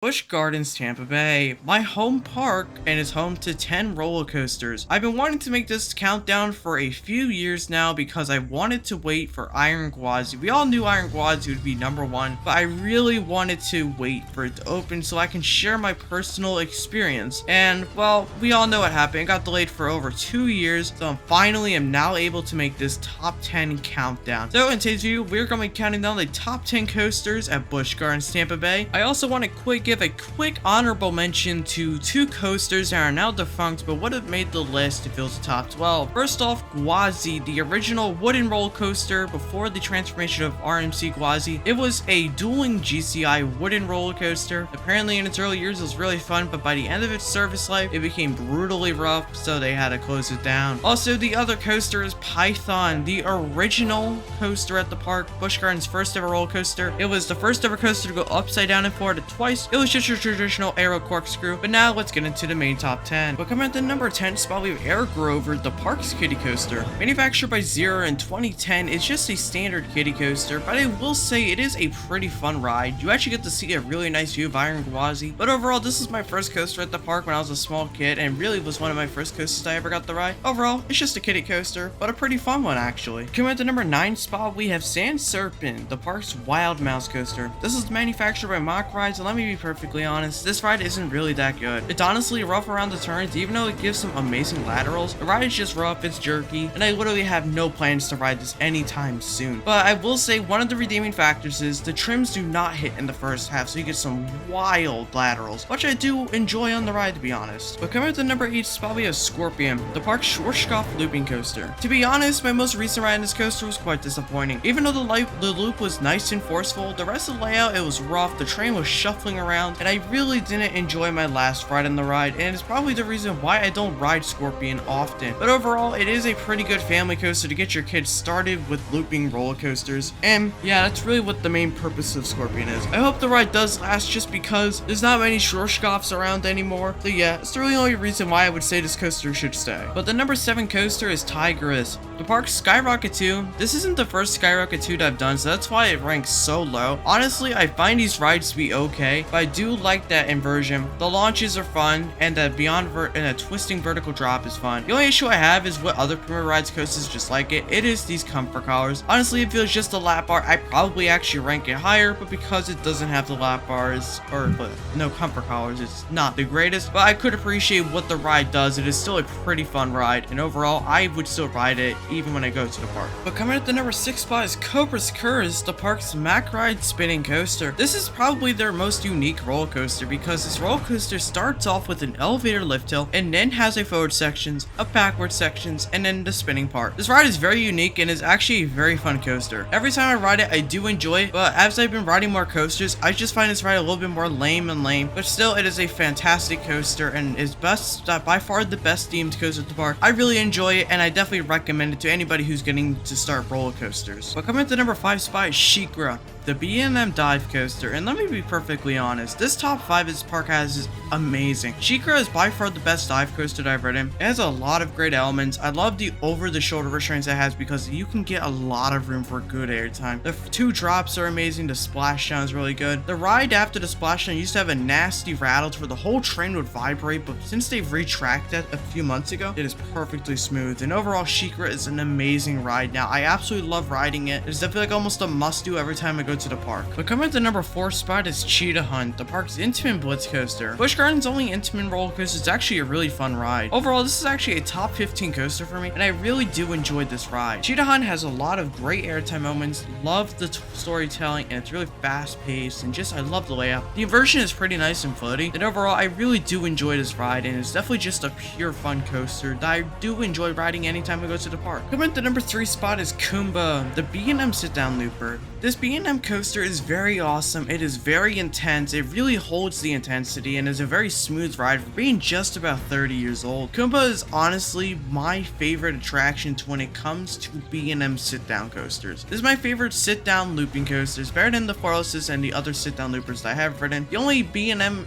Busch Gardens, Tampa Bay, my home park, and is home to 10 roller coasters. I've been wanting to make this countdown for a few years now because I wanted to wait for Iron Gwazi. We all knew Iron Gwazi would be #1, but I really wanted to wait for it to open so I can share my personal experience. And, well, we all know what happened. It got delayed for over 2 years, so I am now able to make this top 10 countdown. So in today's video, we're going to be counting down the top 10 coasters at Busch Gardens, Tampa Bay. I also want to give a quick honorable mention to 2 coasters that are now defunct but would have made the list if it was the top 12. First off, Gwazi, the original wooden roller coaster before the transformation of RMC Gwazi. It was a dueling GCI wooden roller coaster. Apparently in its early years it was really fun, but by the end of its service life it became brutally rough, so they had to close it down. Also, the other coaster is Python, the original coaster at the park, Busch Gardens' first ever roller coaster. It was the first ever coaster to go upside down in Florida twice. It was just your traditional aero corkscrew. But now let's get into the main top 10. But coming at the number 10 spot, we have Air Grover, the park's kiddie coaster. Manufactured by Zero in 2010, it's just a standard kiddie coaster, but I will say it is a pretty fun ride. You actually get to see a really nice view of Iron Gwazi. But overall, this is my first coaster at the park when I was a small kid, and really was one of my first coasters I ever got to ride. Overall, it's just a kiddie coaster, but a pretty fun one actually. Coming at the number 9 spot, we have Serpent, the park's wild mouse coaster. This is manufactured by Mock Rides, and let me be perfectly honest, this ride isn't really that good. It's honestly rough around the turns, even though it gives some amazing laterals. The ride is just rough, it's jerky, and I literally have no plans to ride this anytime soon. But I will say one of the redeeming factors is the trims do not hit in the first half, so you get some wild laterals, which I do enjoy on the ride, to be honest. But coming at the number 8 spot, we have Scorpion, the park's Schwarzkopf looping coaster. To be honest, my most recent ride in this coaster was quite disappointing. Even though the loop was nice and forceful, the rest of the layout, it was rough, the train was shuffling around, and I really didn't enjoy my last ride on the ride, and it's probably the reason why I don't ride Scorpion often. But overall, it is a pretty good family coaster to get your kids started with looping roller coasters, and yeah, that's really what the main purpose of Scorpion is. I hope the ride does last just because there's not many Schwarzkopfs around anymore, so yeah, it's the really only reason why I would say this coaster should stay. But the number 7 coaster is Tigris, the park's Skyrocket 2. This isn't the first Skyrocket 2 that I've done, so that's why it ranks so low. Honestly, I find these rides to be okay, but I do like that inversion. The launches are fun, and the a twisting vertical drop is fun. The only issue I have is what other Premier Rides coasters just like it. It is these comfort collars. Honestly, if it was just a lap bar, I'd probably actually rank it higher, but because it doesn't have the lap bars, or no comfort collars, it's not the greatest. But I could appreciate what the ride does. It is still a pretty fun ride, and overall, I would still ride it even when I go to the park. But coming at the number 6 spot is Cobra's Curse, the park's Mack Ride spinning coaster. This is probably their most unique roller coaster because this roller coaster starts off with an elevator lift hill and then has a forward sections, a backward sections, and then the spinning part. This ride is very unique and is actually a very fun coaster. Every time I ride it, I do enjoy it, but as I've been riding more coasters, I just find this ride a little bit more lame, but still it is a fantastic coaster and is by far the best themed coaster at the park. I really enjoy it, and I definitely recommend it to anybody who's getting to start roller coasters. But coming at the number 5 spot is Sheikra, the B&M dive coaster, and let me be perfectly honest, this top 5 this park has is amazing. Sheikra is by far the best dive coaster that I've ridden. It has a lot of great elements. I love the over-the-shoulder restraints it has because you can get a lot of room for good airtime. The 2 drops are amazing. The splashdown is really good. The ride after the splashdown used to have a nasty rattle where the whole train would vibrate, but since they've retracted that a few months ago, it is perfectly smooth. And overall, Sheikra is an amazing ride now. I absolutely love riding it. It's definitely like almost a must-do every time I go to the park. But coming at the number 4 spot is Cheetah Hunt, the park's Intamin Blitz coaster. Busch Gardens' only Intamin roller coaster is actually a really fun ride. Overall, this is actually a top 15 coaster for me, and I really do enjoy this ride. Cheetah Hunt has a lot of great airtime moments, love the storytelling, and it's really fast paced, and just I love the layout. The inversion is pretty nice and floaty, and overall, I really do enjoy this ride, and it's definitely just a pure fun coaster that I do enjoy riding anytime I go to the park. Coming at the number 3 spot is Kumba, the B&M sit-down looper. This B&M coaster is very awesome. It is very intense. It really holds the intensity and is a very smooth ride for being just about 30 years old. Kumba is honestly my favorite attraction when it comes to B&M sit-down coasters. This is my favorite sit-down looping coaster. It's better than the Forlos's and the other sit-down loopers that I have ridden. The only B&M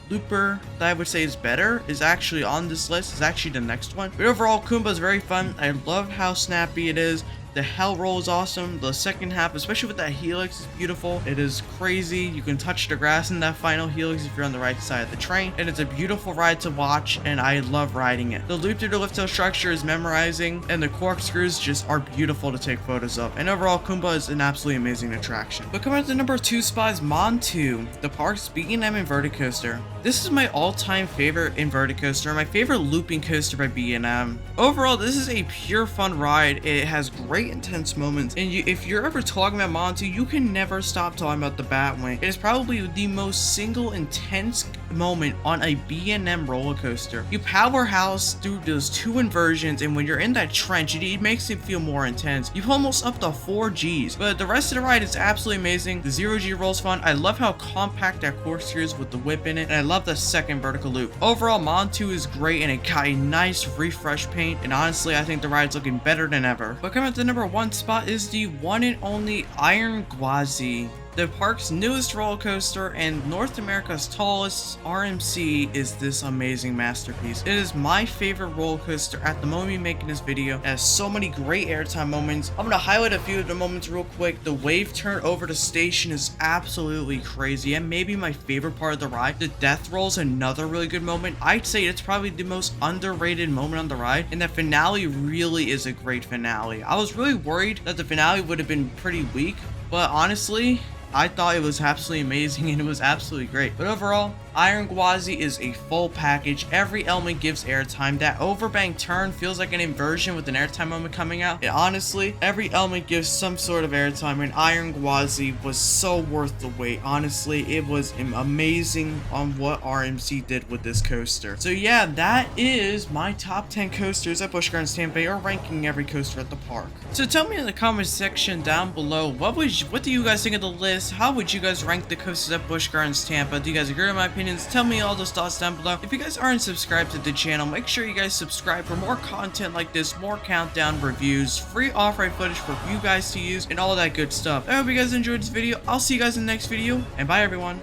looper that I would say is better is actually on this list. Is actually the next one. But overall, Kumba is very fun. I love how snappy it is. The hell roll is awesome. The second half, especially with that helix, is beautiful. It is crazy. You can touch the grass in that final helix if you're on the right side of the train, and it's a beautiful ride to watch, and I love riding it. The loop through the lift hill structure is memorizing, and the corkscrews just are beautiful to take photos of. And overall, Kumba is an absolutely amazing attraction. But coming at the number 2 spot is Montu, the park's B&M inverted coaster. This is my all-time favorite inverted coaster, my favorite looping coaster by B&M. Overall, this is a pure fun ride. It has great intense moments, and if you're ever talking about Montu, you can never stop talking about the Batwing. It is probably the most single intense moment on a B&M roller coaster. You powerhouse through those 2 inversions, and when you're in that trench, it makes it feel more intense. You've almost up to 4 Gs, but the rest of the ride is absolutely amazing. The 0G roll's fun. I love how compact that corkscrew is with the whip in it, and I love the second vertical loop. Overall, Montu is great, and it got a nice refresh paint, and honestly, I think the ride's looking better than ever. But coming at the number 1 spot is the one and only Iron Gwazi. The park's newest roller coaster and North America's tallest RMC is this amazing masterpiece. It is my favorite roller coaster at the moment of making this video. It has so many great airtime moments. I'm going to highlight a few of the moments real quick. The wave turn over the station is absolutely crazy and maybe my favorite part of the ride. The death roll is another really good moment. I'd say it's probably the most underrated moment on the ride, and the finale really is a great finale. I was really worried that the finale would have been pretty weak, but honestly, I thought it was absolutely amazing and it was absolutely great. But overall, Iron Gwazi is a full package. Every element gives airtime. That overbank turn feels like an inversion with an airtime moment coming out. And honestly, every element gives some sort of airtime, and Iron Gwazi was so worth the wait. Honestly, it was amazing on what RMC did with this coaster. So yeah, that is my top 10 coasters at Busch Gardens Tampa, or ranking every coaster at the park. So tell me in the comment section down below, what do you guys think of the list? How would you guys rank the coasters at Busch Gardens Tampa? Do you guys agree with my opinion? Tell me all those thoughts down below. If you guys aren't subscribed to the channel, make sure you guys subscribe for more content like this, more countdown reviews, free off-ride footage for you guys to use, and all that good stuff. I hope you guys enjoyed this video. I'll see you guys in the next video, and bye everyone.